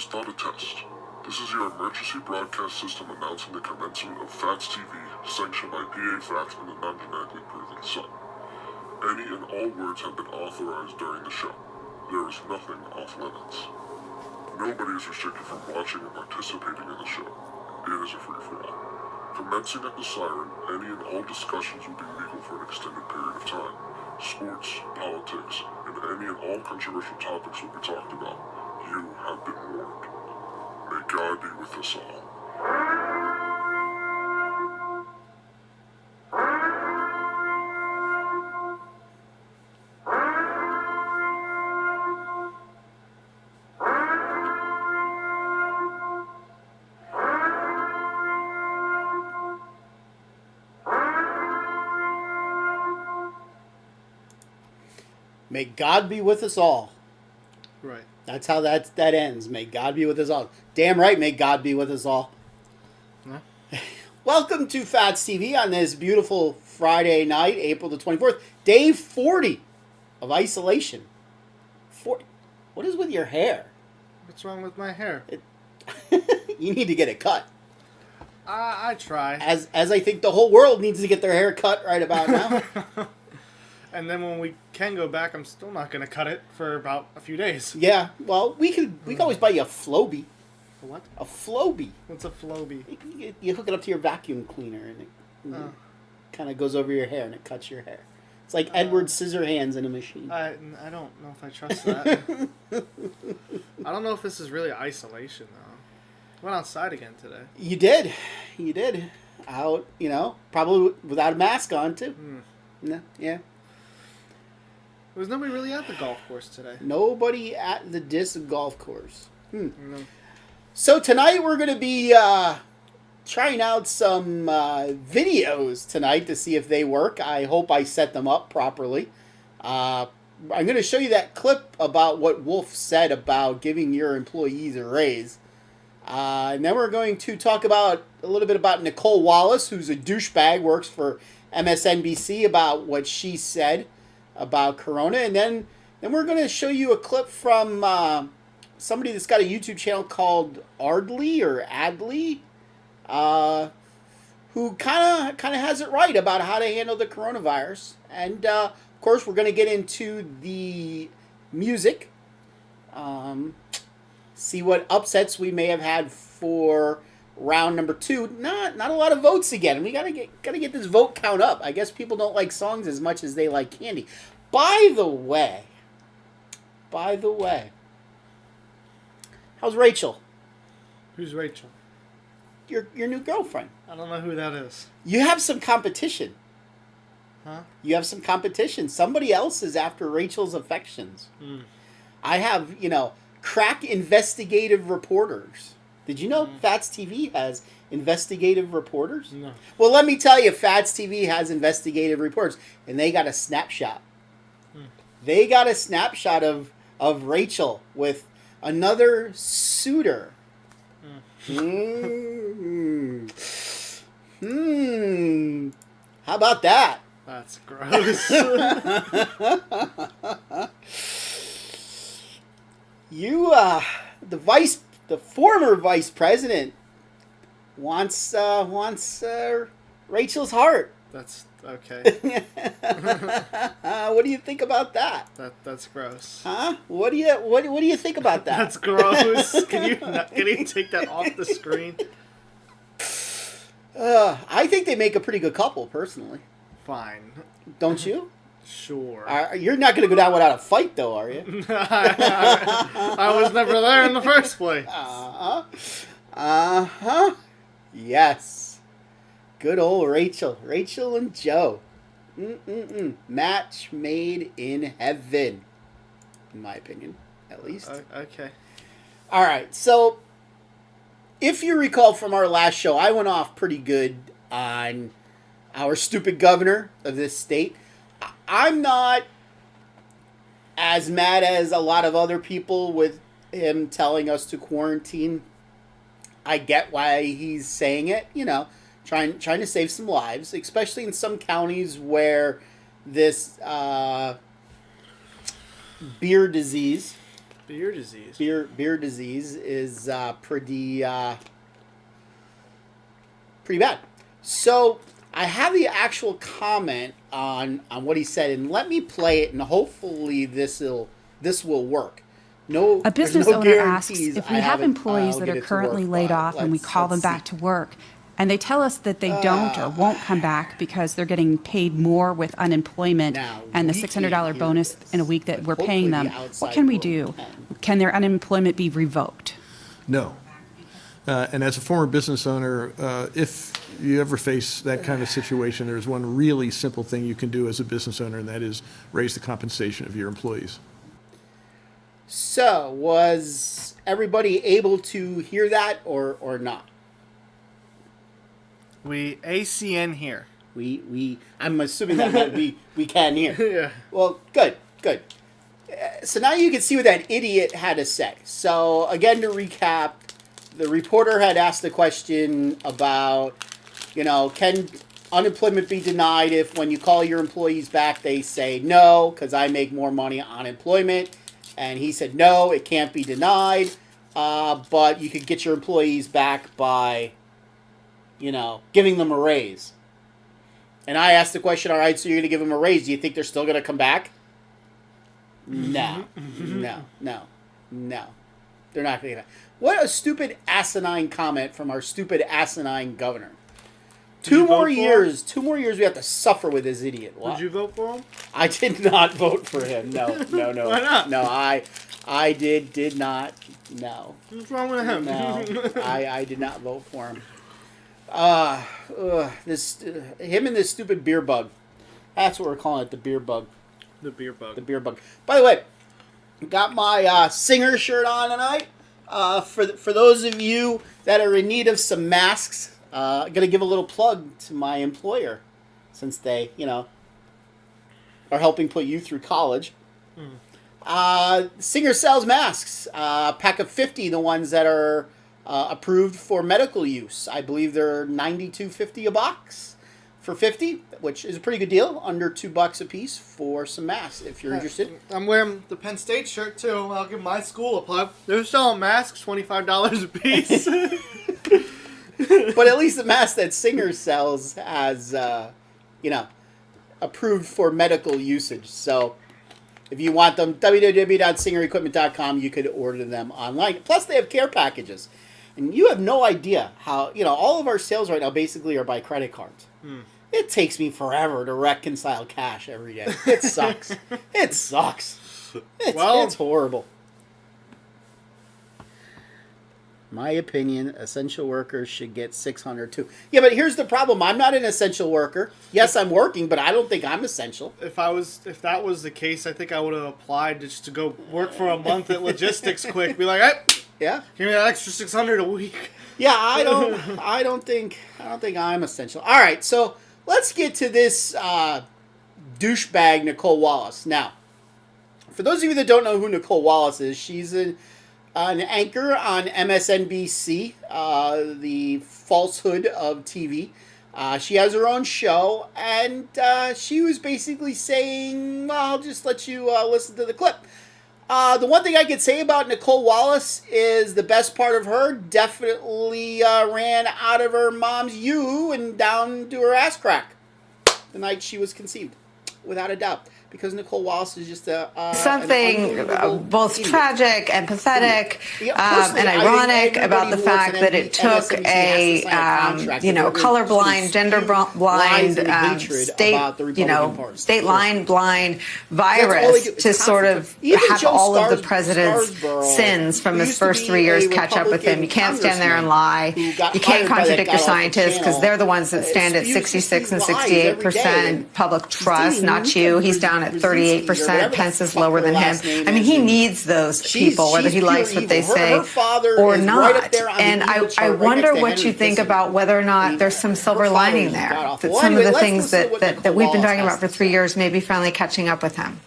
start a test. This is your emergency broadcast system announcing the commencement of Phatts TV, sanctioned by PA Phatts and the non-genetically proven Sun. Any and all words have been authorized during the show. There is nothing off limits. Nobody is restricted from watching and participating in the show. It is a free-for-all. Commencing at the siren, any and all discussions will be legal for an extended period of time. Sports, politics, and any and all controversial topics will be talked about. You have been warned. May God be with us all. May God be with us all. Right. That's how that ends. May God be with us all. Damn right, may God be with us all. Huh? Welcome to Phatts TV on this beautiful Friday night, April the 24th. Day 40 of isolation. 40. What is with your hair? What's wrong with my hair? You need to get it cut. I try. As I think the whole world needs to get their hair cut right about now. And then when we can go back, I'm still not going to cut it for about a few days. Yeah, well, we can always buy you a Flowbee. A what? A Flowbee. What's a Flowbee? You hook it up to your vacuum cleaner, and it kind of goes over your hair, and it cuts your hair. It's like Edward Scissorhands in a machine. I don't know if I trust that. I don't know if this is really isolation, though. Went outside again today. You did. Out, probably without a mask on, too. No, yeah. There was nobody really at the golf course today. Nobody at the disc golf course. No. So tonight we're going to be trying out some videos tonight to see if they work. I hope I set them up properly. I'm going to show you that clip about what Wolf said about giving your employees a raise. And then we're going to talk about a little bit about Nicole Wallace, who's a douchebag, works for MSNBC, about what she said about Corona. And then we're going to show you a clip from somebody that's got a YouTube channel called Ardley or Adley, who kind of has it right about how to handle the coronavirus. And of course, we're going to get into the music, see what upsets we may have had for round number 2. Not a lot of votes again. We gotta get this vote count up. I guess people don't like songs as much as they like candy. By the way, how's Rachel? Who's Rachel? Your new girlfriend. I don't know who that is. You have some competition. Huh? You have some competition. Somebody else is after Rachel's affections. I have, crack investigative reporters. Did you know Phatts TV has investigative reporters? No. Well, let me tell you, Phatts TV has investigative reporters, and they got a snapshot. They got a snapshot of Rachel with another suitor. How about that? That's gross. The former vice president wants Rachel's heart. That's okay. What do you think about that? That's gross. Huh? What do you think about that? That's gross. Can you take that off the screen? I think they make a pretty good couple, personally. Fine. Don't you? Sure. You're not going to go down without a fight, though, are you? I was never there in the first place. Yes. Good old Rachel. Rachel and Joe. Match made in heaven. In my opinion, at least. Okay. All right. So, if you recall from our last show, I went off pretty good on our stupid governor of this state. I'm not as mad as a lot of other people with him telling us to quarantine. I get why he's saying it, trying to save some lives, especially in some counties where this beer disease Beer disease. Beer disease is pretty bad. So I have the actual comment on what he said, and let me play it, and hopefully this will work. No, A business there's no owner asks guarantees. if we have employees that are currently laid off and we call them back to work, and they tell us that they don't or won't come back because they're getting paid more with unemployment and the $600 bonus in a week that we're paying them. What can we do? Can their unemployment be revoked? No. And as a former business owner, if you ever face that kind of situation, there's one really simple thing you can do as a business owner, and that is raise the compensation of your employees. So, was everybody able to hear that or not? We ACN here. I'm assuming that we can hear. Yeah. Well, good. So now you can see what that idiot had to say. So again, to recap, the reporter had asked the question about, can unemployment be denied if when you call your employees back they say no because I make more money on unemployment, and he said no, it can't be denied, but you could get your employees back by giving them a raise. And I asked the question, all right, so you're going to give them a raise. Do you think they're still going to come back? No. No. They're not going to. What a stupid, asinine comment from our stupid, asinine governor. Two more years we have to suffer with this idiot. What? Did you vote for him? I did not vote for him. No. Why not? No, I did not. No. What's wrong with him? No, I did not vote for him. Him and this stupid beer bug. That's what we're calling it, the beer bug. The beer bug. The beer bug. By the way, got my Singer shirt on tonight. For those of you that are in need of some masks, I'm gonna give a little plug to my employer, since they, are helping put you through college. Singer sells masks. Pack of 50, the ones that are approved for medical use. I believe they're $92.50 a box for 50, which is a pretty good deal. Under $2 a piece for some masks, if you're interested. I'm wearing the Penn State shirt too. I'll give my school a plug. They're selling masks, $25 a piece. But at least the mask that Singer sells has, approved for medical usage. So if you want them, www.singerequipment.com, you could order them online. Plus, they have care packages. And you have no idea how, all of our sales right now basically are by credit cards. It takes me forever to reconcile cash every day. It sucks. It's horrible. My opinion, essential workers should get $600 too. Yeah, but here's the problem. I'm not an essential worker. Yes, I'm working, but I don't think I'm essential. If that was the case, I think I would have applied just to go work for a month at Logistics Quick. Be like, hey, yeah, give me that extra $600 a week. Yeah, I don't think I'm essential. All right, so let's get to this douchebag Nicole Wallace. Now, for those of you that don't know who Nicole Wallace is, she's an anchor on MSNBC, the falsehood of TV. She has her own show, and she was basically saying, well, I'll just let you listen to the clip. The one thing I could say about Nicole Wallace is the best part of her definitely ran out of her mom's yoo-hoo and down to her ass crack the night she was conceived, without a doubt. Because Nicole Wallace is just something both tragic and pathetic and ironic about the fact that it took a colorblind, gender blind, state line blind virus to sort of have all of the president's sins from his first 3 years catch up with him. You can't stand there and lie. You can't contradict your scientists because they're the ones that stand at 66 and 68% public trust, not you. He's down at 38%. Pence is lower than him. I mean, he needs those people, whether he likes what they say or not. And I wonder what you think about whether or not there's some silver lining there. That some of the things that we've been talking about for 3 years may be finally catching up with him.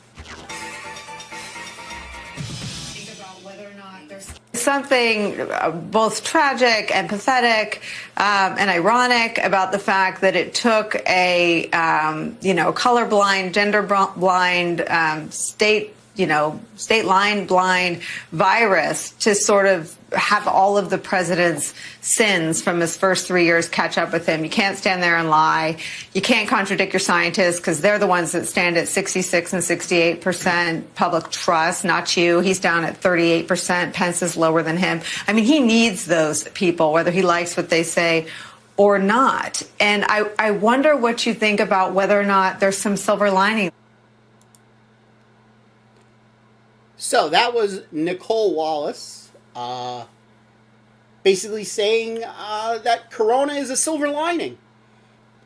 Something both tragic and pathetic and ironic about the fact that it took a colorblind, gender blind, state state line blind virus to sort of have all of the president's sins from his first 3 years catch up with him. You can't stand there and lie. You can't contradict your scientists because they're the ones that stand at 66 and 68% public trust, not you. He's down at 38%. Pence is lower than him. I mean, he needs those people, whether he likes what they say or not. And I wonder what you think about whether or not there's some silver lining. So that was Nicole Wallace, basically saying that Corona is a silver lining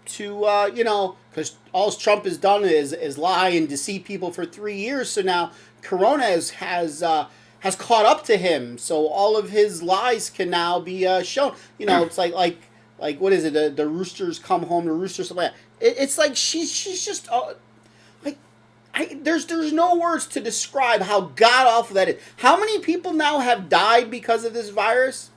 to, because all Trump has done is lie and deceive people for 3 years. So now Corona has caught up to him. So all of his lies can now be shown. It's like what is it? The roosters come home to rooster, something like that. It's like she's just there's no words to describe how god awful that is. How many people now have died because of this virus?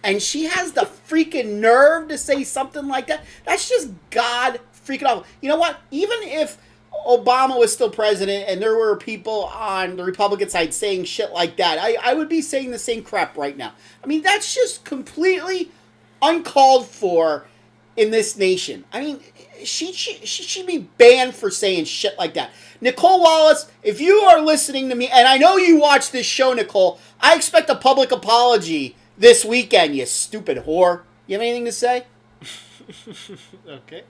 And she has the freaking nerve to say something like that. That's just god freaking awful. You know what? Even if Obama was still president and there were people on the Republican side saying shit like that, I would be saying the same crap right now. I mean, that's just completely uncalled for in this nation. I mean, she should be banned for saying shit like that. Nicole Wallace, if you are listening to me, and I know you watch this show, Nicole, I expect a public apology this weekend, you stupid whore. You have anything to say? Okay.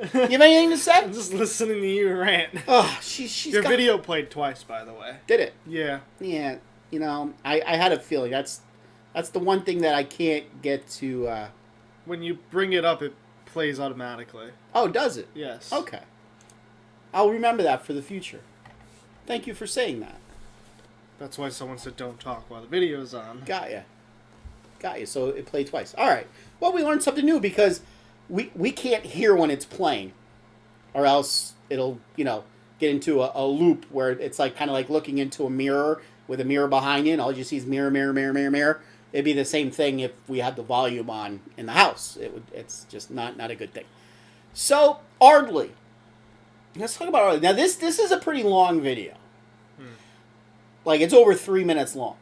You have anything to say? I'm just listening to you rant. Oh, she's Your video played twice, by the way. Did it? Yeah. Yeah. I had a feeling. That's the one thing that I can't get to. When you bring it up, it plays automatically. Oh, does it? Yes. Okay. I'll remember that for the future. Thank you for saying that. That's why someone said don't talk while the video's on. Got you. So it played twice. All right. Well, we learned something new because we can't hear when it's playing, or else it'll get into a loop where it's like kind of like looking into a mirror with a mirror behind you, and all you see is mirror, mirror, mirror, mirror, mirror. It'd be the same thing if we had the volume on in the house. It's just not a good thing. So Ardley. Let's talk about Ardley. Now this is a pretty long video. Like it's over 3 minutes long.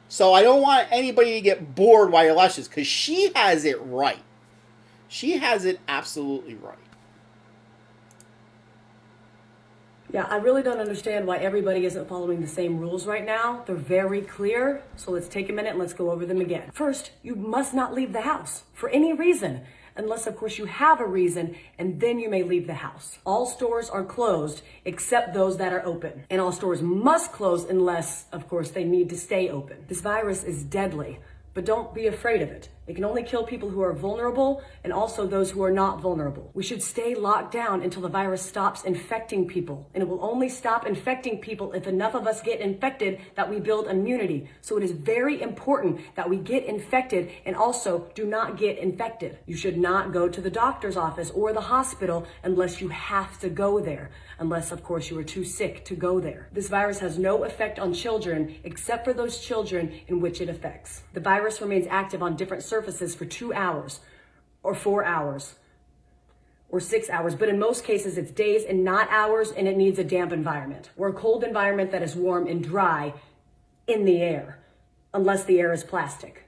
So I don't want anybody to get bored while you're watching this because she has it right. She has it absolutely right. Yeah, I really don't understand why everybody isn't following the same rules right now. They're very clear, so let's take a minute and let's go over them again. First, you must not leave the house for any reason, unless of course you have a reason, and then you may leave the house. All stores are closed except those that are open, and all stores must close unless, of course, they need to stay open. This virus is deadly, but don't be afraid of it. It can only kill people who are vulnerable and also those who are not vulnerable. We should stay locked down until the virus stops infecting people. And it will only stop infecting people if enough of us get infected that we build immunity. So it is very important that we get infected and also do not get infected. You should not go to the doctor's office or the hospital unless you have to go there. Unless, of course, you are too sick to go there. This virus has no effect on children except for those children in which it affects. The virus remains active on different surfaces for 2 hours or 4 hours or 6 hours, but in most cases it's days and not hours, and it needs a damp environment or a cold environment that is warm and dry in the air, unless the air is plastic.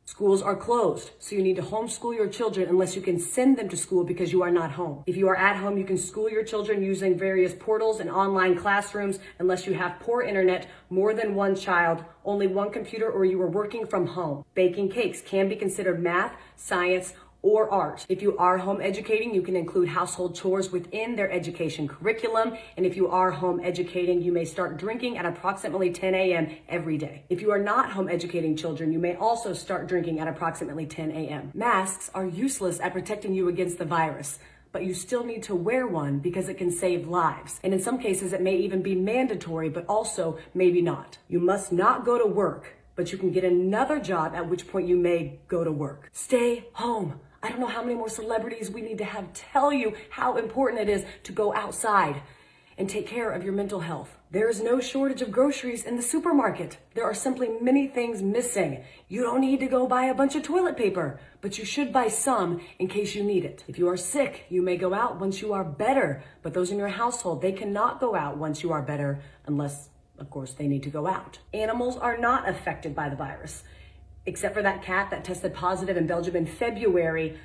Schools are closed, so you need to homeschool your children unless you can send them to school because you are not home. If you are at home, you can school your children using various portals and online classrooms unless you have poor internet, more than one child, only one computer, or you are working from home. Baking cakes can be considered math, science, or art. If you are home educating, you can include household chores within their education curriculum. And if you are home educating, you may start drinking at approximately 10 a.m. every day. If you are not home educating children, you may also start drinking at approximately 10 a.m. Masks are useless at protecting you against the virus, but you still need to wear one because it can save lives. And in some cases, it may even be mandatory, but also maybe not. You must not go to work, but you can get another job, at which point you may go to work. Stay home. I don't know how many more celebrities we need to have tell you how important it is to go outside and take care of your mental health. There is no shortage of groceries in the supermarket. There are simply many things missing. You don't need to go buy a bunch of toilet paper, but you should buy some in case you need it. If you are sick, you may go out once you are better, but those in your household, they cannot go out once you are better unless, of course, they need to go out. Animals are not affected by the virus, except for that cat that tested positive in Belgium in February,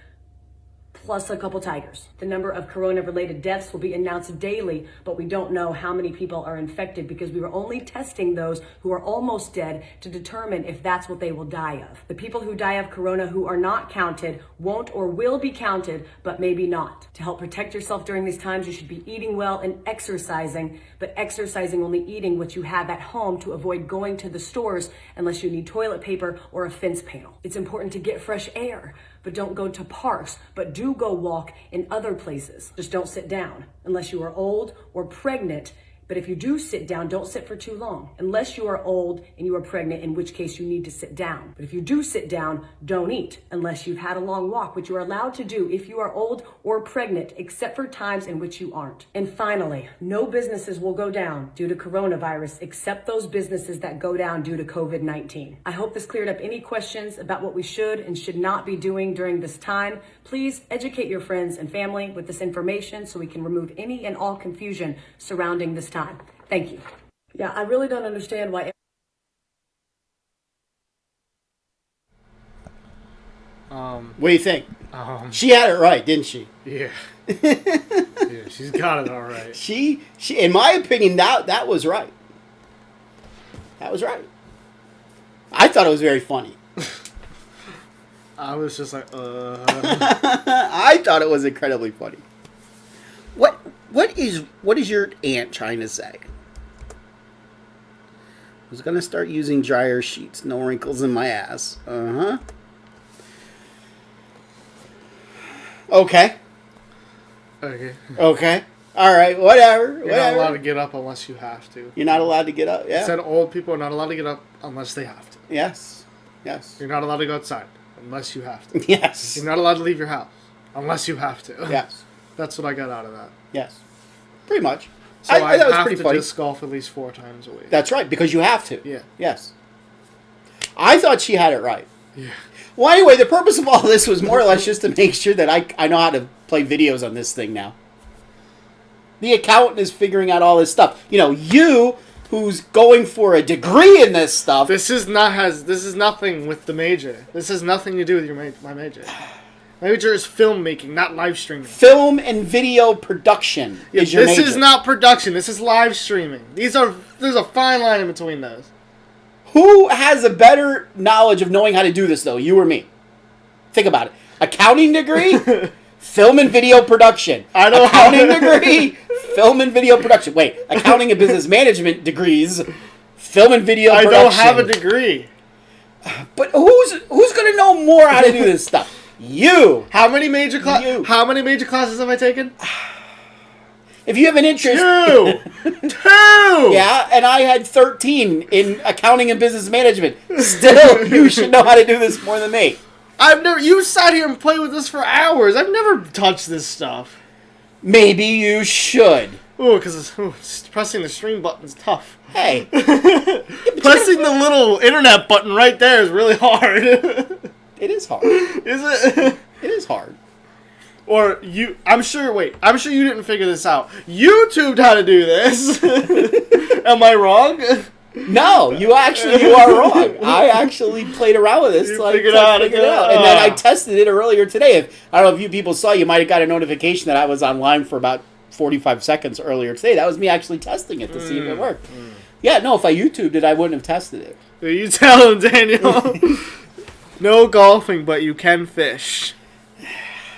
plus a couple tigers. The number of corona-related deaths will be announced daily, but we don't know how many people are infected because we were only testing those who are almost dead to determine if that's what they will die of. The people who die of corona who are not counted won't or will be counted, but maybe not. To help protect yourself during these times, you should be eating well and exercising, but exercising only eating what you have at home to avoid going to the stores unless you need toilet paper or a fence panel. It's important to get fresh air, but don't go to parks, but do go walk in other places. Just don't sit down unless you are old or pregnant. But if you do sit down, don't sit for too long. Unless you are old and you are pregnant, in which case you need to sit down. But if you do sit down, don't eat unless you've had a long walk, which you are allowed to do if you are old or pregnant, except for times in which you aren't. And finally, no businesses will go down due to coronavirus except those businesses that go down due to COVID-19. I hope this cleared up any questions about what we should and should not be doing during this time. Please educate your friends and family with this information so we can remove any and all confusion surrounding this time. Thank you. Yeah, I really don't understand why. What do you think? She had it right, didn't she? Yeah. Yeah, she's got it all right. She, in my opinion, that was right. That was right. I thought it was very funny. I was just like, I thought it was incredibly funny. What is your aunt trying to say? I was gonna start using dryer sheets. No wrinkles in my ass. Okay. Okay. All right. Whatever. You're not allowed to get up unless you have to. You're not allowed to get up. Yeah. It said old people are not allowed to get up unless they have to. Yes. Yes. You're not allowed to go outside unless you have to. Yes. You're not allowed to leave your house unless you have to. Yes. That's what I got out of that. Yes. Pretty much. So I that was have pretty to funny. disc golf at least 4 times a week. That's right, because you have to. Yeah. Yes. I thought she had it right. Yeah. Well, anyway, the purpose of all this was more or less just to make sure that I know how to play videos on this thing now. The accountant is figuring out all this stuff. You know, you, who's going for a degree in this stuff. This is nothing with the major. This has nothing to do with my major. My major is filmmaking, not live streaming. Film and video production is your major. This is not production. This is live streaming. There's a fine line in between those. Who has a better knowledge of knowing how to do this, though? You or me? Think about it. Accounting degree, film and video production. I don't accounting degree, film and video production. Wait, accounting and business management degrees, film and video production. I don't have a degree. But who's going to know more how to do this stuff? You. How many major classes have I taken? If you have an interest... 2! Yeah, and I had 13 in accounting and business management. Still, you should know how to do this more than me. You sat here and played with this for hours. I've never touched this stuff. Maybe you should. Ooh, because pressing the stream button's tough. Hey. Pressing the little internet button right there is really hard. It is hard. Is it? It is hard. Or I'm sure you didn't figure this out. YouTubed how to do this. Am I wrong? No, you are wrong. I actually played around with this. Figured out. And then I tested it earlier today. I don't know if you people saw, you might have got a notification that I was online for about 45 seconds earlier today. That was me actually testing it to see if it worked. Yeah, no, if I YouTubed it, I wouldn't have tested it. You tell him, Daniel. No golfing, but you can fish.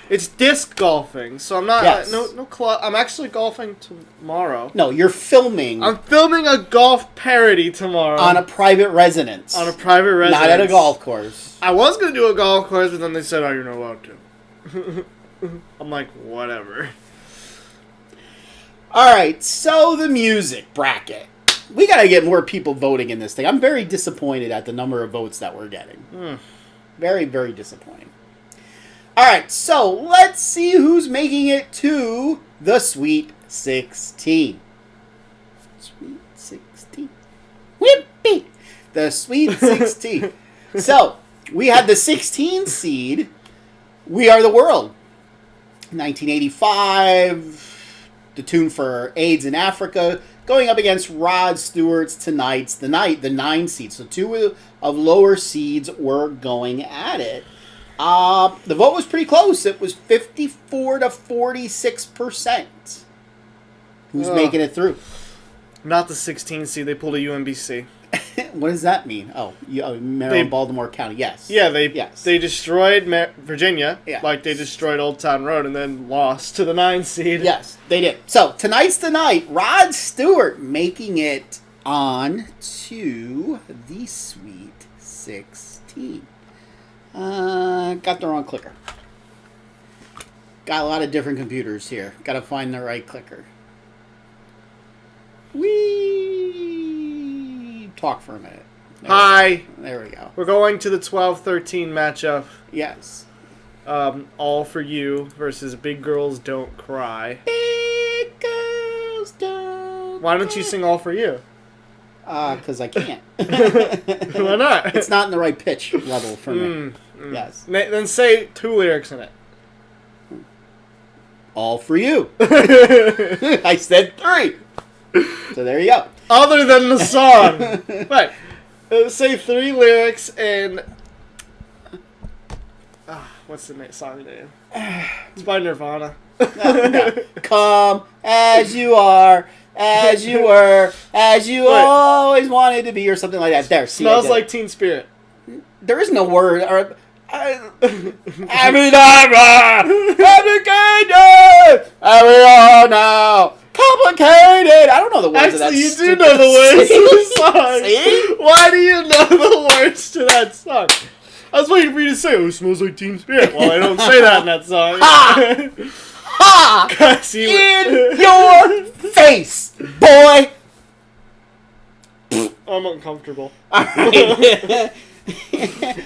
It's disc golfing, so I'm not. Yes. No club. I'm actually golfing tomorrow. No, you're filming. I'm filming a golf parody tomorrow on a private residence. On a private residence, not at a golf course. I was gonna do a golf course, but then they said, "Oh, you're not allowed to." I'm like, whatever. All right, so the music bracket. We gotta get more people voting in this thing. I'm very disappointed at the number of votes that we're getting. Very, very disappointing. All right, so let's see who's making it to the Sweet 16. Sweet 16. Whippy! The Sweet 16. So, we had the 16 seed, We Are the World. 1985, the tune for AIDS in Africa, going up against Rod Stewart's Tonight's the Night, the 9 seed. So two of lower seeds were going at it. The vote was pretty close. It was 54 to 46%. Who's making it through? Not the 16 seed. They pulled a UMBC. What does that mean? Maryland, Baltimore County. Yes. Yeah, they destroyed Virginia, yeah. Like they destroyed Old Town Road, and then lost to the 9 seed. Yes, they did. So Tonight's the Night. Rod Stewart making it on to the Sweet 16. Got the wrong clicker. Got a lot of different computers here. Got to find the right clicker. Talk for a minute. There we go. We're going to the 12-13 matchup. Yes. All For You versus Big Girls Don't Cry. Big Girls Don't Why don't you sing All For You? Because I can't. Why not? It's not in the right pitch level for me. Yes. Then say 2 lyrics in it. All For You. I said 3. So there you go. Other than the song. Right. Say 3 lyrics and... what's the song name? It's by Nirvana. No. Come as you are, as you were, as you always wanted to be, or something like that. There. See, Smells Like Teen Spirit. There is no word. Or, complicated. I don't know the words of that. Actually, you do know the words to the song. See? Why do you know the words to that song? I was waiting for you to say, "Oh, smells like Teen Spirit." Well, I don't say that in that song. Ha! In your face, boy. I'm uncomfortable. All right.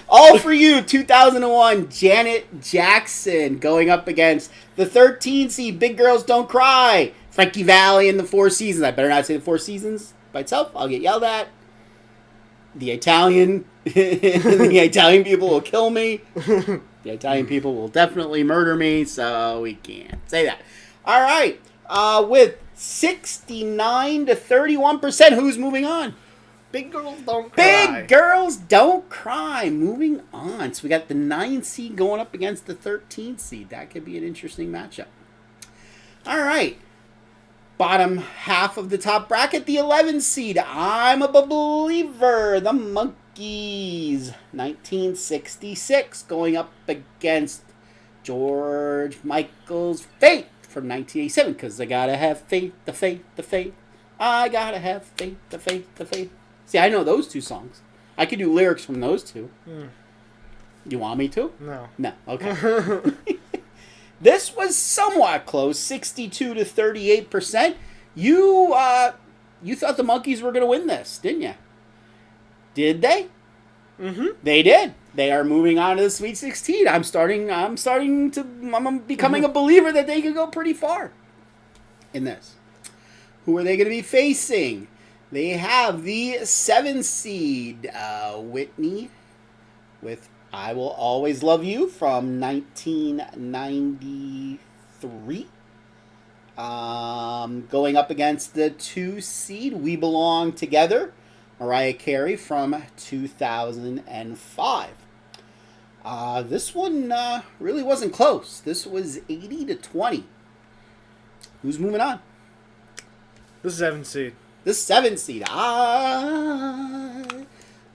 All For You, 2001, Janet Jackson going up against the 13 seed Big Girls Don't Cry, Frankie Valli and the Four Seasons. I better not say the Four Seasons by itself. I'll get yelled at. The Italian people will kill me. The Italian people will definitely murder me, so we can't say that. All right, with 69 to 31%, who's moving on? Big Girls Don't Cry. Big Girls Don't Cry. Moving on. So we got the 9 seed going up against the 13 seed. That could be an interesting matchup. All right. Bottom half of the top bracket, the 11 seed. I'm a Believer. The Monkees. 1966 going up against George Michael's Faith from 1987. Because I gotta have faith, the faith, the faith. I gotta have faith, the faith, the faith. See, I know those 2 songs. I could do lyrics from those 2. You want me to? No. No. Okay. This was somewhat close, 62 to 38%. You thought the Monkees were going to win this, didn't you? Did they? Mm-hmm. They did. They are moving on to the Sweet 16. I'm becoming a believer that they could go pretty far in this. Who are they going to be facing? They have the 7 seed, Whitney, with I Will Always Love You from 1993. Going up against the 2 seed, We Belong Together, Mariah Carey from 2005. This one really wasn't close. This was 80 to 20. Who's moving on? The 7 seed. The 7 seed. I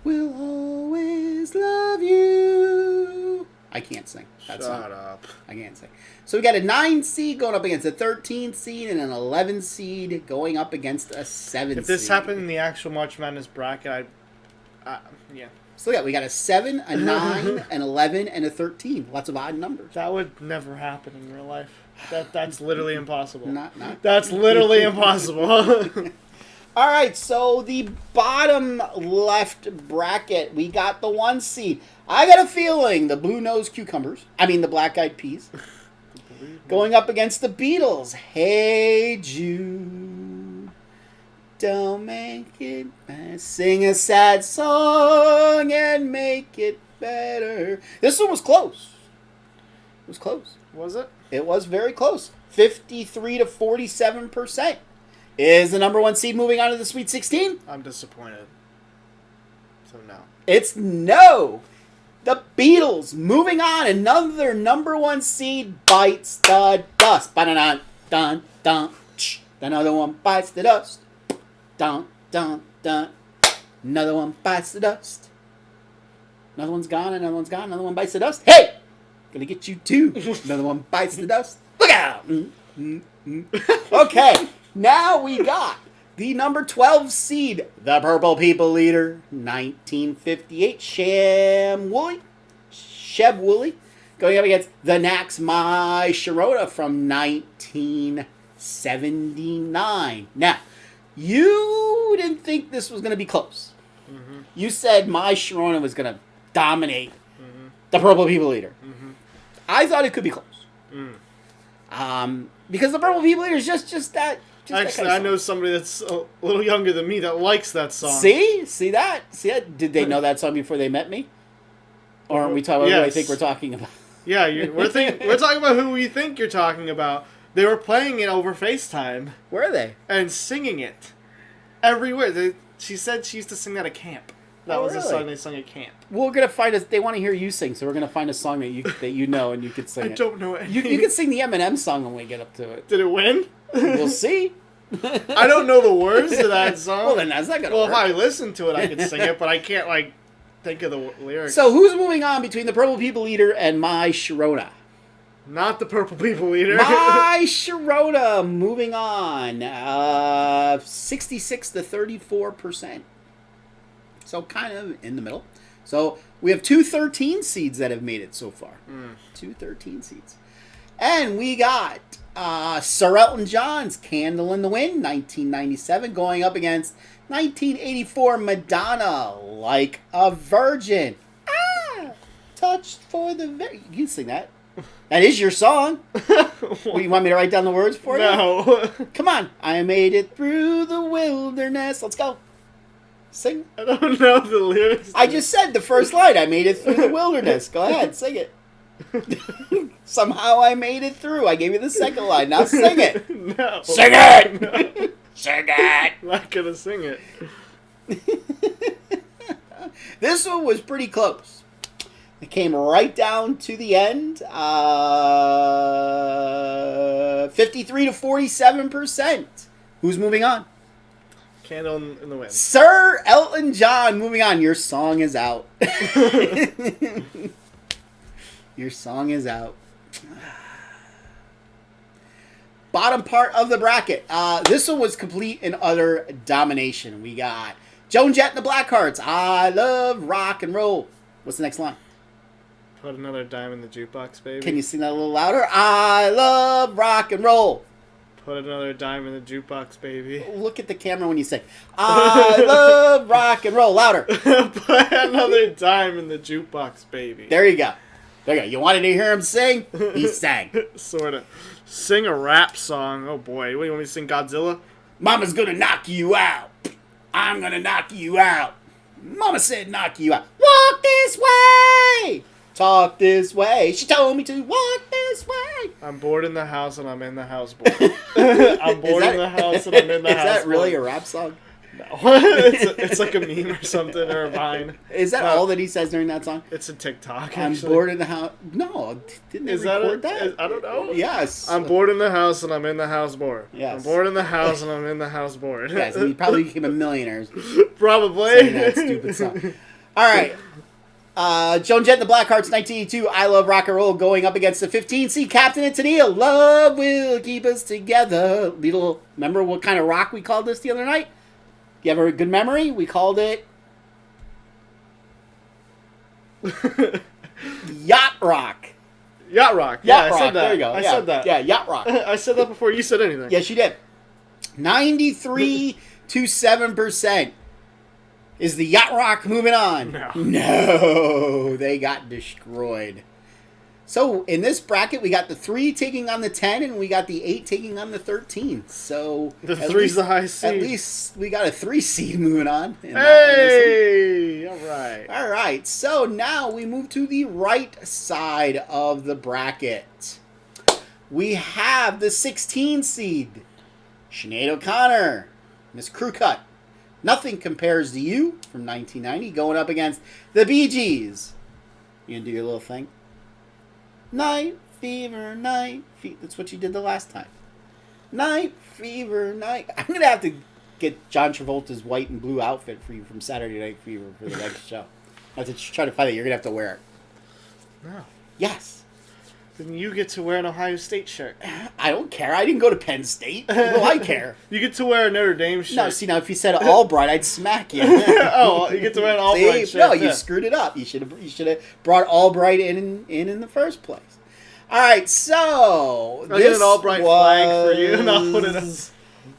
will always love you. I can't sing. Shut up. I can't sing. So we got a 9 seed going up against a 13 seed and an 11 seed going up against a 7 seed. If this happened in the actual March Madness bracket, yeah. So yeah, we got a 7, a 9, an 11, and a 13. Lots of odd numbers. That would never happen in real life. That's literally impossible. Not. That's literally impossible. All right, so the bottom left bracket, we got the 1 seed. I got a feeling the the Black Eyed Peas, going up against the Beatles. Hey Jude, Don't make it bad. Sing a sad song and make it better. This one was close. It was close. Was it? It was very close. 53 to 47%. Is the number one seed moving on to the Sweet 16? I'm disappointed. So no. It's no. The Beatles moving on. Another number one seed bites the dust. Ba-dun-dun, dun, dun, ch. Another one bites the dust. Dun, dun, dun. Another one bites the dust. Another one's gone, another one's gone, another one bites the dust. Hey! Gonna get you too. Another one bites the dust. Look out! Okay, now we got the number 12 seed, the Purple People Eater, 1958, Sheb Woolley, going up against the Knack's My Sharona from 1979. Now, you didn't think this was going to be close. Mm-hmm. You said My Sharona was going to dominate the Purple People Eater. Mm-hmm. I thought it could be close. Because the Purple People Eater is just that. Actually, I know somebody that's a little younger than me that likes that song. See that? Did they know that song before they met me? Or are we talking about who I think we're talking about? Yeah, we're talking about who we think you're talking about. They were playing it over FaceTime. Where are they? And singing it everywhere. She said she used to sing that at camp. That was a song they sung at camp. We're gonna find they want to hear you sing, so we're gonna find a song that you know and you could sing. I don't know it. You can sing the Eminem song when we get up to it. Did it win? We'll see. I don't know the words to that song. Well, then that's not gonna work. If I listen to it, I can sing it, but I can't think of the lyrics. So who's moving on between the Purple People Eater and My Sharona? Not the Purple People Eater. My Sharona moving on. 66 to 34%. So kind of in the middle. So we have 2 13 seeds that have made it so far. 2 13 seeds. And we got Sir Elton John's Candle in the Wind, 1997, going up against 1984 Madonna, Like a Virgin. Touched for the very... You can sing that. That is your song. What, you want me to write down the words for you? No. Come on. I made it through the wilderness. Let's go. Sing. I don't know the lyrics. I just said the first line. I made it through the wilderness. Go ahead. Sing it. Somehow I made it through. I gave you the second line. Now sing it. No. Sing it. No. Sing it. I'm not going to sing it. This one was pretty close. It came right down to the end. 53 to 47%. Who's moving on? Candle in the Wind. Sir Elton John moving on. Your song is out. Your song is out. Bottom part of the bracket. This one was complete and utter domination. We got Joan Jett and the Blackhearts. I love rock and roll. What's the next line? Put another dime in the jukebox, baby. Can you sing that a little louder? I love rock and roll. Put another dime in the jukebox, baby. Look at the camera when you sing. I love rock and roll. Louder. Put another dime in the jukebox, baby. There you go. There you go. You wanted to hear him sing? He sang. Sort of. Sing a rap song. Oh, boy. What, you want me to sing Godzilla? Mama's gonna knock you out. I'm gonna knock you out. Mama said knock you out. Walk this way. Talk this way. She told me to walk this way. I'm bored in the house and I'm in the house bored. I'm bored in the house and I'm in the house bored. Is that really a rap song? No. it's like a meme or something or a Vine. Is that all that he says during that song? It's a TikTok, I'm actually. bored in the house. No, didn't they record that? I don't know. Yes. I'm bored in the house and I'm in the house bored. Yes. I'm bored in the house and I'm in the house bored. Yes, he probably became a millionaire. Probably. Saying that stupid song. All right. Joan Jett and the Blackhearts, 1982, I Love Rock and Roll, going up against the 15-seed Captain and Tennille. Love will keep us together. Remember what kind of rock we called this the other night? You have a good memory? We called it Yacht Rock. Yacht Rock. Yacht I said Rock. that. There you go. I said that. Yeah, Yacht Rock. I said that before you said anything. Yes, you did. 93 to 7%. Is the Yacht Rock moving on? No. No, they got destroyed. So in this bracket, we got the 3 taking on the 10, and we got the 8 taking on the 13. So the 3's the highest seed. At least we got a 3 seed moving on. Hey! All right. All right. So now we move to the right side of the bracket. We have the 16 seed, Sinead O'Connor, Miss Crew Cut. Nothing Compares to You from 1990, going up against the Bee Gees. You gonna do your little thing? Night fever, night fever. That's what you did the last time. Night fever, night. I'm going to have to get John Travolta's white and blue outfit for you from Saturday Night Fever for the next show. I have to try to find it. You're going to have to wear it. No. Yes. Then you get to wear an Ohio State shirt. I don't care. I didn't go to Penn State. Well, I care. You get to wear a Notre Dame shirt. No, see, now if you said Albright, I'd smack you. Oh, you get to wear an Albright shirt. No, you screwed it up. You should have brought Albright in the first place. All right, so I'll get an Albright flag for you, and I'll put it up.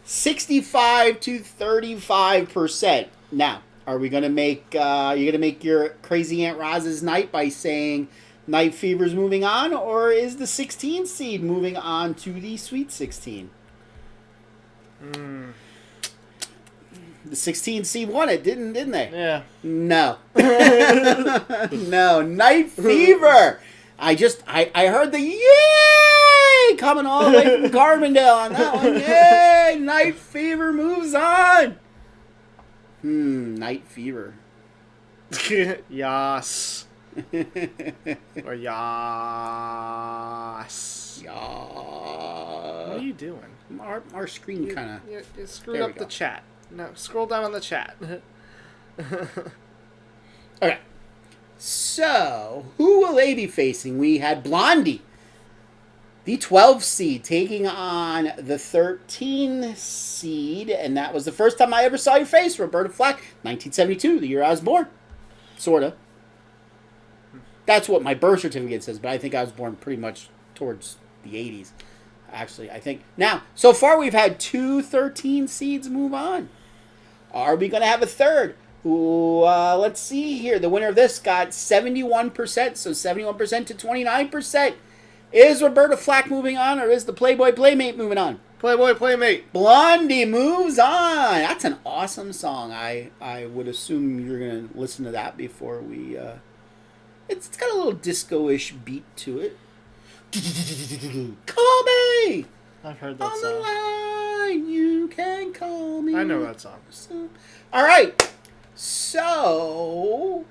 65 to 35%. Now, are we gonna make? You gonna make your crazy Aunt Roz's night by saying Night Fever's moving on, or is the 16 seed moving on to the Sweet 16? The 16 seed won it, didn't they? Yeah. No. No. Night Fever. I heard the yay coming all the way from Carbondale on that one. Yay! Night Fever moves on. Night Fever. Yas. Or yas. Yas. What are you doing? Our screen kind of... You screwed up the chat. No, scroll down on the chat. Okay. So, who will they be facing? We had Blondie, the 12 seed, taking on the 13 seed, and that was the first time I ever saw your face, Roberta Flack, 1972, the year I was born. Sorta. That's what my birth certificate says, but I think I was born pretty much towards the 80s. Actually, I think. Now, so far we've had 2 13 seeds move on. Are we going to have a third? Ooh, let's see here. The winner of this got 71%, so 71% to 29%. Is Roberta Flack moving on, or is the Playboy Playmate moving on? Playboy Playmate. Blondie moves on. That's an awesome song. I would assume you're going to listen to that before we... It's got a little disco-ish beat to it. Call me! I've heard that on song. On the line, you can call me. I know that song. All right. So,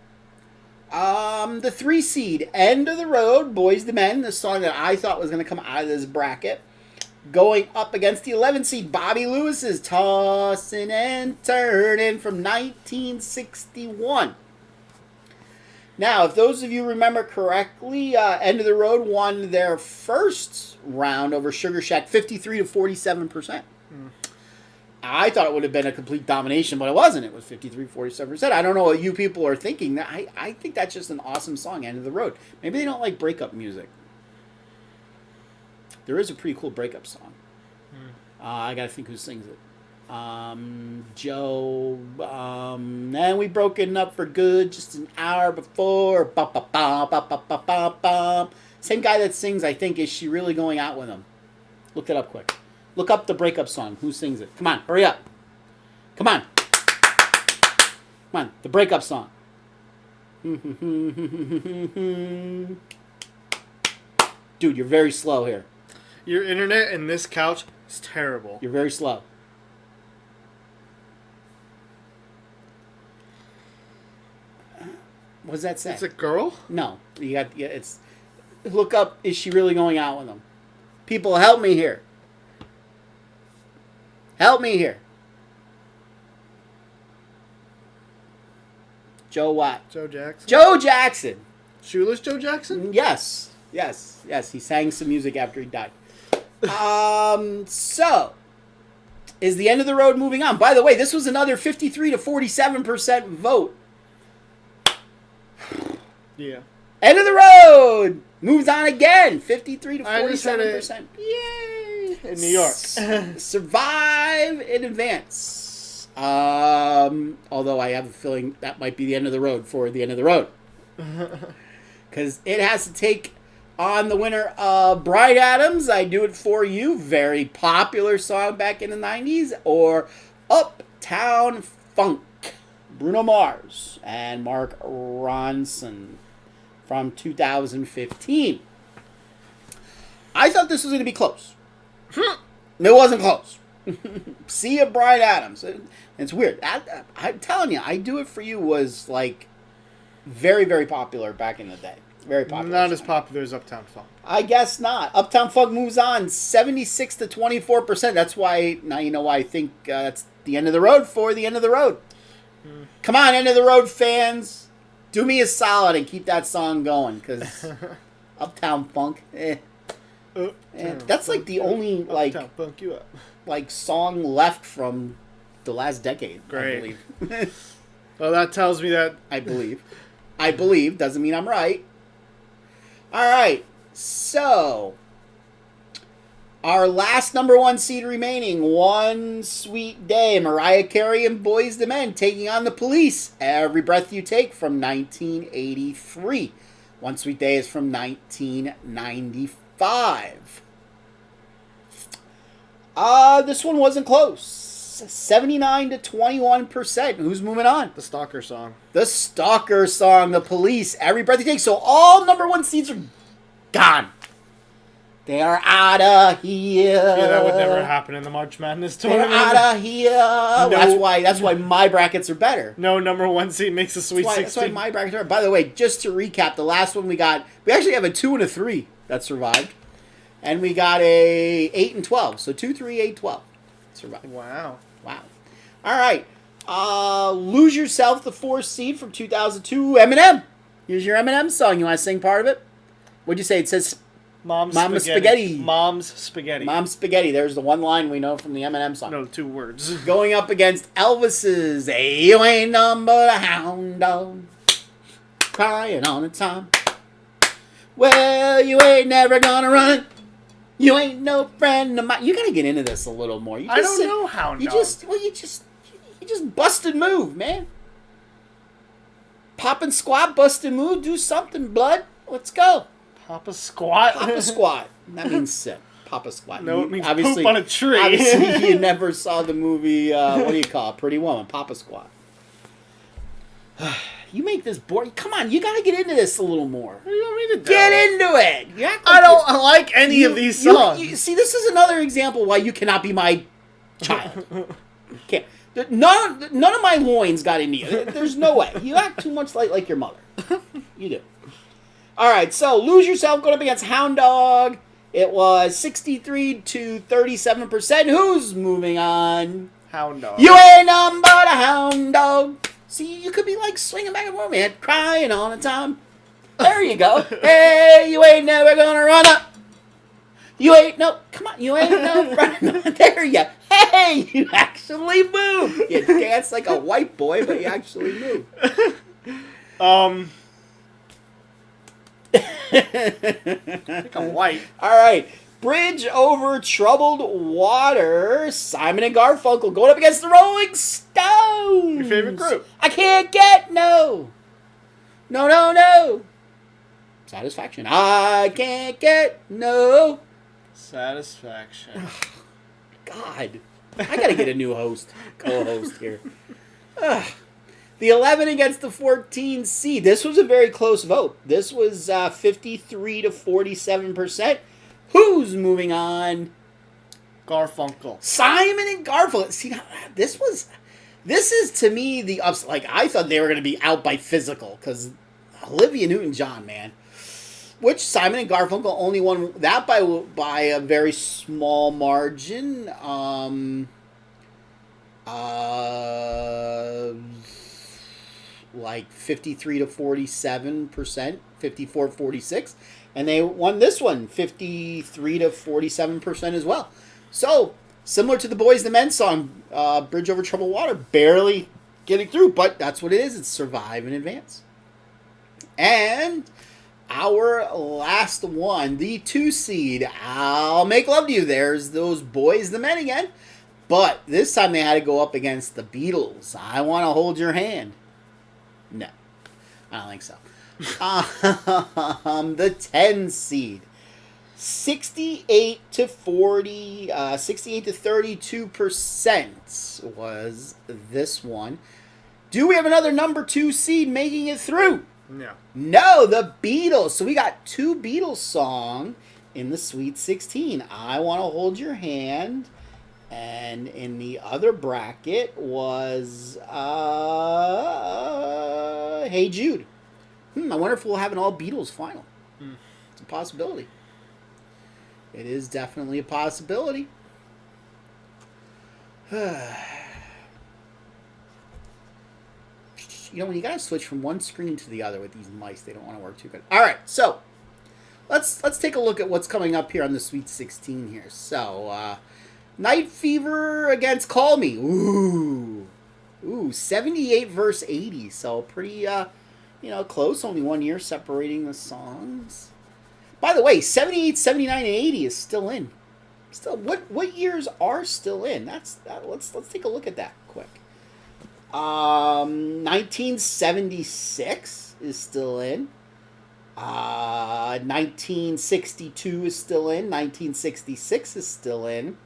the 3 seed, End of the Road, Boys to Men, the song that I thought was going to come out of this bracket, going up against the 11 seed, Bobby Lewis's Tossin' and Turnin' from 1961. Now, if those of you remember correctly, End of the Road won their first round over Sugar Shack 53 to 47%. I thought it would have been a complete domination, but it wasn't. It was 53-47%. I don't know what you people are thinking. I think that's just an awesome song, End of the Road. Maybe they don't like breakup music. There is a pretty cool breakup song. I got to think who sings it. Joe. And we broken up for good just an hour before. Ba, ba, ba, ba, ba, ba, ba, ba. Same guy that sings, I think, Is She Really Going Out With Him? Look it up quick. Look up the breakup song. Who sings it? Come on, hurry up. Come on. Come on, the breakup song. Dude, you're very slow here. Your internet and this couch is terrible. You're very slow. What does that say? It's a girl? No. It's... Look up, Is She Really Going Out With Him? People, help me here. Help me here. Joe what? Joe Jackson. Joe Jackson. Shoeless Joe Jackson? Yes. He sang some music after he died. So, is the End of the Road moving on? By the way, this was another 53 to 47% vote. Yeah. End of the Road moves on again. 53 to 47%. Yay! In New York. Survive in advance. Although I have a feeling that might be the end of the road for the End of the Road. Because it has to take on the winner of Bryan Adams, I Do It For You, very popular song back in the 90s, or Uptown Funk, Bruno Mars and Mark Ronson from 2015. I thought this was going to be close. It wasn't close. See ya, Bryan Adams. It's weird. I'm telling you, I Do It For You was like very, very popular back in the day. Very popular. Not as popular as Uptown Funk. I guess not. Uptown Funk moves on 76 to 24%. That's why, now you know why I think that's the end of the road for the end of the road. Come on, end of the road fans. Do me a solid and keep that song going, because Uptown Funk, that's like the only Uptown Funk you up. like song left from the last decade. Great. I believe. Well, that tells me that I believe doesn't mean I'm right. All right, so our last number one seed remaining, One Sweet Day, Mariah Carey and Boyz II Men taking on the Police, Every Breath You Take from 1983. One Sweet Day is from 1995. This one wasn't close. 79 to 21%. Who's moving on? the Stalker song. The Stalker song, the Police, Every Breath You Take. So all number one seeds are gone. They are out of here. Yeah, that would never happen in the March Madness tournament. They're out of here. No. That's why my brackets are better. No number one seed makes a Sweet 16. That's why my brackets are. By the way, just to recap, the last one we actually have a 2 and a 3 that survived, and we got a 8 and 12. So 2, 3, 8, 12 survived. Wow. All right. Lose Yourself, the 4th seed from 2002. Eminem. Here's your Eminem song. You want to sing part of it? What'd you say? It says Mom's Spaghetti. Mom's Spaghetti. Mom's Spaghetti. There's the one line we know from the Eminem song. No, 2 words. Going up against Elvis's "Hey, you ain't nothing but a hound dog, crying all the time. Well, you ain't never gonna run. You ain't no friend of mine." You gotta get into this a little more. I don't know hound dog. You just busted move, man. Pop and squat, busted move. Do something, blood. Let's go. Papa squat. Papa squat. That means sit. Papa squat. No, it means poop on a tree. Obviously, you never saw the movie, what do you call it? Pretty Woman. Papa squat. You make this boring. Come on, you gotta get into this a little more. What do you want me to do? Get into it. I don't like any of these songs. See, this is another example why you cannot be my child. Can't. None of my loins got into you. There's no way. You act too much like your mother. You do. All right, so Lose Yourself going up against Hound Dog. It was 63 to 37%. Who's moving on? Hound Dog. You ain't nothing but a hound dog. See, you could be like swinging back and forth, man, crying all the time. There you go. Hey, you ain't never gonna run up. You ain't no. Come on, you ain't no. There you. Hey, you actually move. You dance like a white boy, but you actually move. I think I'm white. All right. Bridge Over Troubled Water. Simon and Garfunkel going up against the Rolling Stones. Your favorite group. I can't get no. Satisfaction. I can't get no. Satisfaction. God. I got to get a new co-host here. The 11 against the 14 seed. This was a very close vote. This was 53 to 47%. Who's moving on? Garfunkel. Simon and Garfunkel. See, this is to me the ups. Like, I thought they were going to be out by physical because Olivia Newton-John, man. Which Simon and Garfunkel only won that by a very small margin. Like 53 to 47%, 54-46. And they won this one, 53 to 47% as well. So, similar to the Boyz II Men song, Bridge Over Troubled Water, barely getting through, but that's what it is. It's survive and advance. And our last one, the 2 seed, I'll Make Love to You. There's those Boyz II Men again. But this time they had to go up against the Beatles. I Want to Hold Your Hand. No, I don't think so. The 10 seed. 68 to 32% was this one. Do we have another number 2 seed making it through? No. No, the Beatles. So we got 2 Beatles songs in the Sweet 16. I Want to Hold Your Hand. And in the other bracket was Hey Jude. I wonder if we'll have an all Beatles final. It's a possibility. It is definitely a possibility. You know, when you gotta switch from one screen to the other with these mice, they don't want to work too good. All right, so let's take a look at what's coming up here on the Sweet 16 here. So, Night Fever against Call Me. Ooh, 78 versus 80. So pretty, close. Only 1 year separating the songs. By the way, 78, 79, and 80 is still in. Still, what years are still in? Let's take a look at that quick. 1976 is still in. 1962 is still in. 1966 is still in.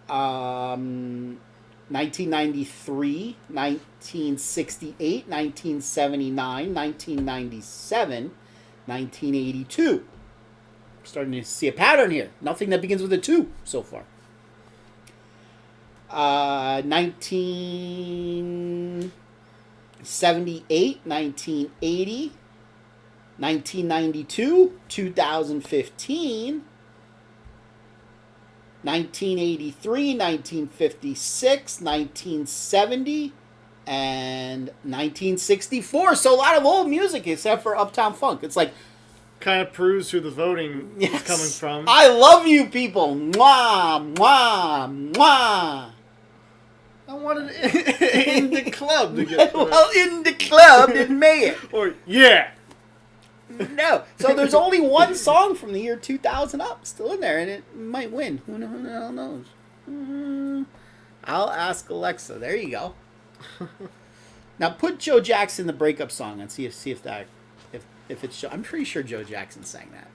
1993, 1968, 1979, 1997, 1982. Starting to see a pattern here. Nothing that begins with a 2 so far. 1978, 1980, 1992, 2015, 1983, 1956, 1970, and 1964. So a lot of old music except for Uptown Funk. It's like... kind of proves who the voting is coming from. I love you people. Mwah, mwah, mwah. I wanted in the club to get well, in the club didn't make it. Or, yeah. No. So there's only one song from the year 2000 up still in there, and it might win. Who the hell knows? I'll ask Alexa. There you go. Now put Joe Jackson the breakup song and see if it's. I'm pretty sure Joe Jackson sang that.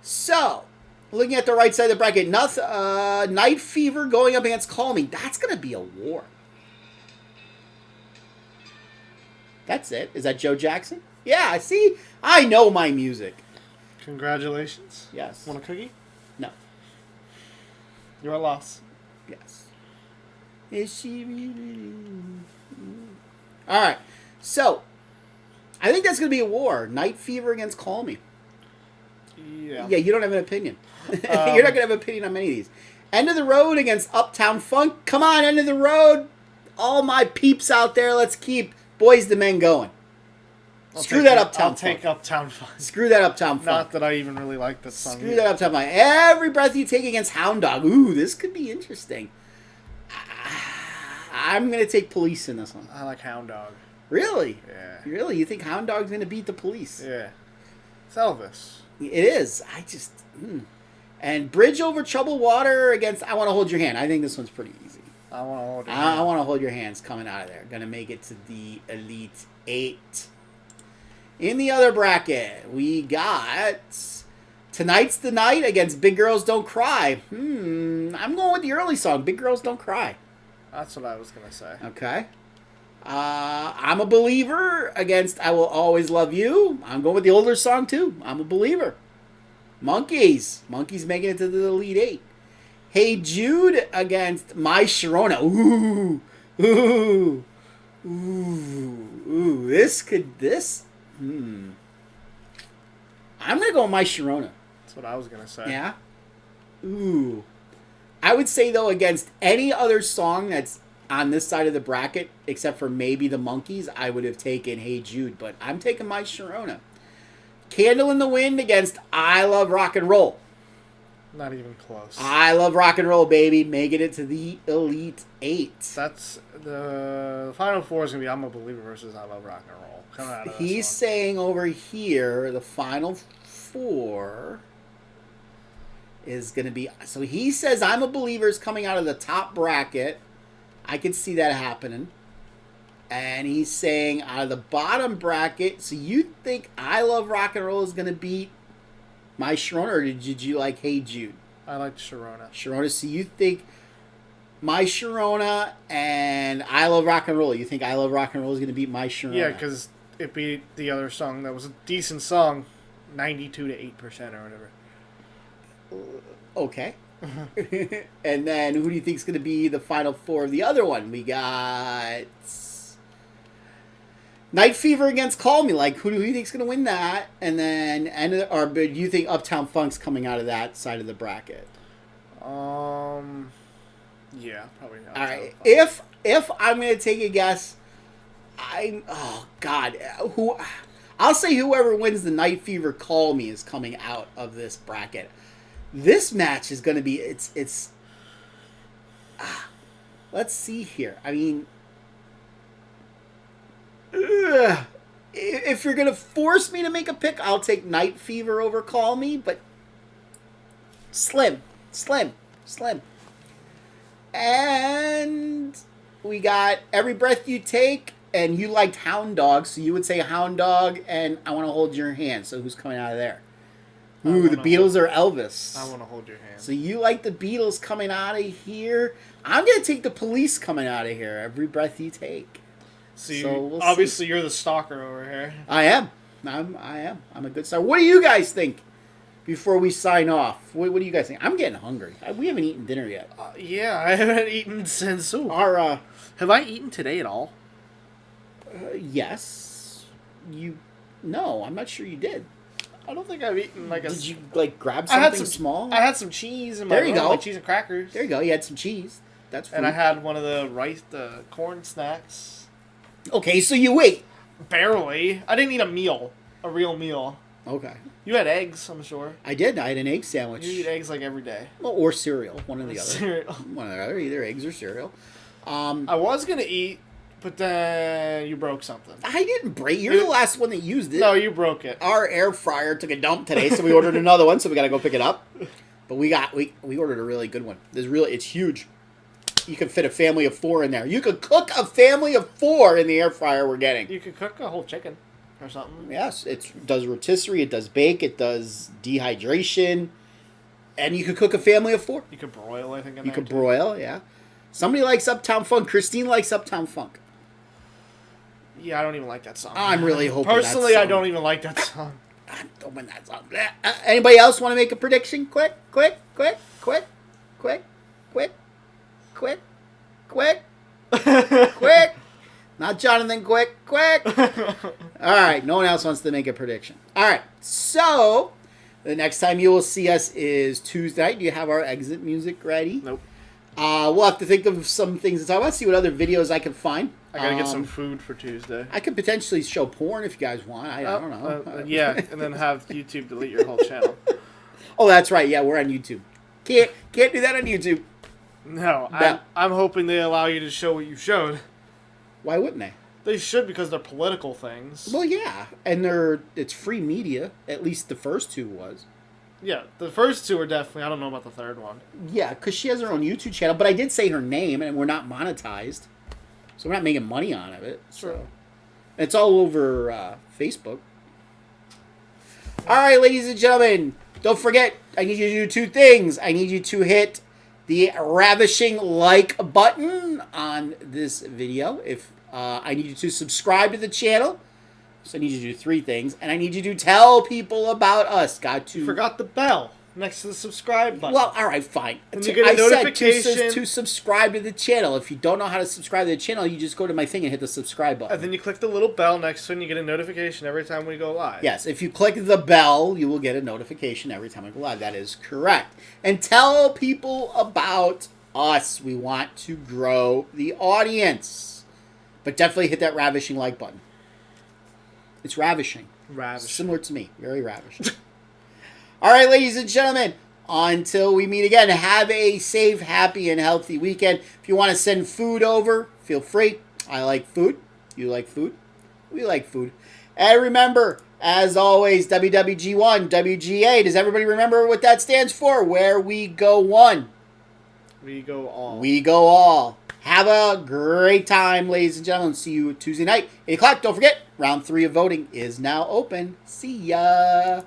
So, looking at the right side of the bracket, Night Fever going up against Call Me. That's gonna be a war. That's it. Is that Joe Jackson? Yeah, see? I know my music. Congratulations. Yes. Want a cookie? No. You're a loss. Yes. Is she really? Alright. So, I think that's going to be a war. Night Fever against Call Me. Yeah. Yeah, you don't have an opinion. You're not going to have an opinion on many of these. End of the Road against Uptown Funk. Come on, End of the Road. All my peeps out there, let's keep Boys the Men going. Screw that Uptown Funk. I'll take Uptown Funk. Screw that Uptown Funk. Not that I even really like that song. Screw that Uptown Funk. Every Breath You Take against Hound Dog. Ooh, this could be interesting. I'm going to take Police in this one. I like Hound Dog. Really? Yeah. Really? You think Hound Dog's going to beat the Police? Yeah. It's Elvis. It is. And Bridge Over Troubled Water against I Want to Hold Your Hand. I think this one's pretty easy. I Want to Hold Your Hand. I Want to Hold Your Hand's coming out of there. Going to make it to the Elite 8. In the other bracket, we got Tonight's the Night against Big Girls Don't Cry. I'm going with the early song, Big Girls Don't Cry. That's what I was going to say. Okay. I'm a Believer against I Will Always Love You. I'm going with the older song, too. I'm a Believer. Monkeys making it to the Elite 8. Hey Jude against My Sharona. Ooh. I'm going to go with My Sharona. That's what I was going to say. Yeah? Ooh. I would say, though, against any other song that's on this side of the bracket, except for maybe the Monkees, I would have taken Hey Jude, but I'm taking My Sharona. Candle in the Wind against I Love Rock and Roll. Not even close. I Love Rock and Roll, baby. Making it to the Elite 8. That's the final four is going to be I'm a Believer versus I Love Rock and Roll. Coming out of He's saying over here the final four is going to be... So he says I'm a Believer is coming out of the top bracket. I could see that happening. And he's saying out of the bottom bracket, so you think I Love Rock and Roll is going to beat My Sharona, or did you like Hey Jude? I like Sharona. Sharona, so you think My Sharona and I Love Rock and Roll, you think I Love Rock and Roll is going to beat My Sharona? Yeah, because it beat the other song that was a decent song, 92 to 8% or whatever. Okay. And then who do you think is going to be the final four of the other one? We got Night Fever against Call Me. Like, who do you think is going to win that? And then, or do you think Uptown Funk's coming out of that side of the bracket? Yeah, probably not. All right. If I'm going to take a guess, oh God, I'll say whoever wins the Night Fever Call Me is coming out of this bracket. This match is going to be let's see here. I mean, if you're going to force me to make a pick, I'll take Night Fever over Call Me, but slim. And we got Every Breath You Take, and you liked Hound Dog, so you would say Hound Dog and I Want to Hold Your Hand. So who's coming out of there? Ooh, the Beatles or Elvis? I Want to Hold Your Hand. So you like the Beatles coming out of here. I'm going to take the Police coming out of here. Every Breath You Take. So obviously you're the stalker over here. I am. I am. I'm a good star. What do you guys think before we sign off? What do you guys think? I'm getting hungry. We haven't eaten dinner yet. Yeah, I haven't eaten since... Have I eaten today at all? Yes. No, I'm not sure you did. I don't think I've eaten Did you grab something small? I had some cheese in my room, like cheese and crackers. There you go. You had some cheese. That's food. And I had one of the corn snacks. Okay, so you ate. Barely. I didn't eat a real meal. Okay. You had eggs, I'm sure. I did. I had an egg sandwich. You eat eggs like every day. Well, or cereal. One or the other. Cereal. One or the other. Either eggs or cereal. I was going to eat, but then you broke something. I didn't break. You're the last one that used it. No, you broke it. Our air fryer took a dump today, so we ordered another one, so we got to go pick it up. But we ordered a really good one. It's huge. You can fit a family of 4 in there. You could cook a family of 4 in the air fryer we're getting. You could cook a whole chicken or something. Yes, it does rotisserie, it does bake, it does dehydration, and you could cook a family of 4. You could broil, I think. You could broil, yeah. Somebody likes Uptown Funk. Christine likes Uptown Funk. Yeah, I don't even like that song. I'm really hoping Personally, I don't even like that song. I'm hoping that song. Anybody else want to make a prediction? Quick. Not Jonathan, quick. All right, no one else wants to make a prediction. All right, so the next time you will see us is Tuesday night. Do you have our exit music ready? Nope. We'll have to think of some things to talk about, see what other videos I can find. I gotta get some food for Tuesday. I could potentially show porn if you guys want. I don't know. Yeah, and then have YouTube delete your whole channel. Oh, that's right. Yeah, we're on YouTube. Can't do that on YouTube. No, I'm hoping they allow you to show what you showed. Why wouldn't they? They should, because they're political things. Well, yeah, and it's free media. At least the first 2 was. Yeah, the first 2 are definitely. I don't know about the third one. Yeah, because she has her own YouTube channel, but I did say her name, and we're not monetized, so we're not making money on it. True. So. It's all over Facebook. All right, ladies and gentlemen, don't forget, I need you to do 2 things. I need you to hit the ravishing like button on this video. I need you to subscribe to the channel. So I need you to do 3 things, and I need you to tell people about us. You forgot the bell next to the subscribe button. Well, all right, fine. And you get a notification. Said to subscribe to the channel. If you don't know how to subscribe to the channel, you just go to my thing and hit the subscribe button. And then you click the little bell next to it, and you get a notification every time we go live. Yes, if you click the bell, you will get a notification every time we go live. That is correct. And tell people about us. We want to grow the audience. But definitely hit that ravishing like button. It's ravishing. Similar to me. Very ravishing. All right, ladies and gentlemen. Until we meet again, have a safe, happy, and healthy weekend. If you want to send food over, feel free. I like food. You like food. We like food. And remember, as always, WWG1, WGA. Does everybody remember what that stands for? Where we go one. We go all. We go all. Have a great time, ladies and gentlemen. See you Tuesday night, 8 o'clock. Don't forget, round 3 of voting is now open. See ya.